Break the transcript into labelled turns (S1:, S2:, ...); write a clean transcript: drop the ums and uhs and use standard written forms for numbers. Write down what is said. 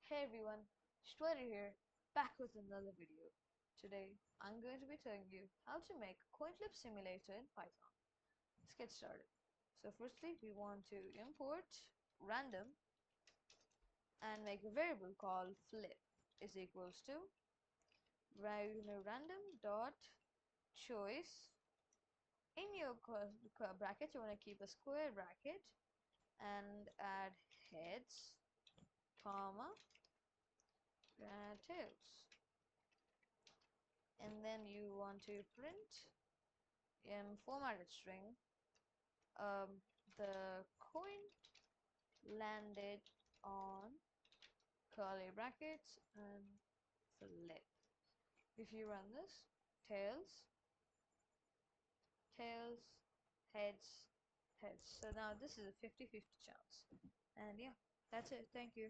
S1: Hey everyone, Shweta here, back with another video. Today, I'm going to be telling you how to make a coin flip simulator in Python. Let's get started. So firstly, we want to import random and make a variable called flip is equals to random dot choice. In your brackets, you want to keep a square bracket and add heads, comma, tails. And then you want to print in formatted string the coin landed on curly brackets and flip. If you run this, tails, tails, heads, heads. So now this is a 50-50 chance. And yeah, that's it. Thank you.